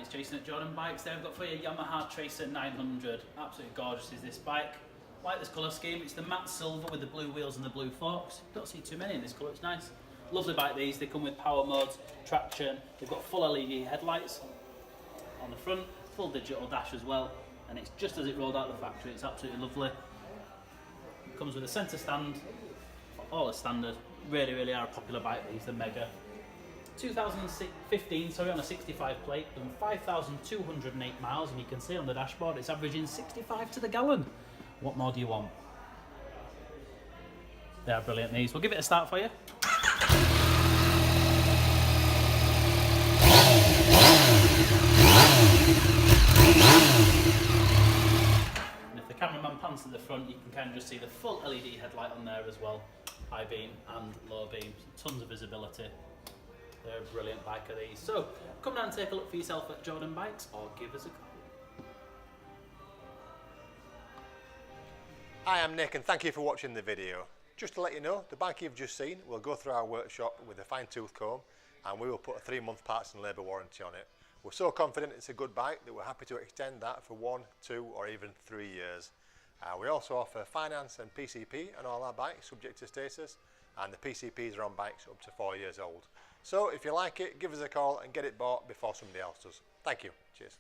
it's Jason at Jordanbikes. There I've got for you Yamaha Tracer 900. Absolutely gorgeous is this bike. Like this colour scheme, it's the matte silver with the blue wheels and the blue forks. Don't see too many in this colour, it's nice. Lovely bike these, they come with power modes, traction, they've got full LED headlights on the front, full digital dash as well, and it's just as it rolled out of the factory. It's absolutely lovely. It comes with a centre stand, all as standard. Really are a popular bike these, the Mega. 2015, sorry, on a 65 plate, done 5,208 miles, and you can see on the dashboard it's averaging 65 to the gallon. What more do you want? They are brilliant these. We'll give it a start for you. And if the cameraman pans to the front, you can kind of just see the full LED headlight on there as well. High beam and low beam, tons of visibility. They're a brilliant bike of these. So come down and take a look for yourself at Jordanbikes or give us a call. Hi, I'm Nick and thank you for watching the video. Just to let you know, the bike you've just seen will go through our workshop with a fine-tooth comb and we will put a 3-month parts and labour warranty on it. We're so confident it's a good bike that we're happy to extend that for 1, 2 or even 3 years. We also offer finance and PCP on all our bikes subject to status, and the PCPs are on bikes up to 4 years old. So if you like it, give us a call and get it bought before somebody else does. Thank you. Cheers.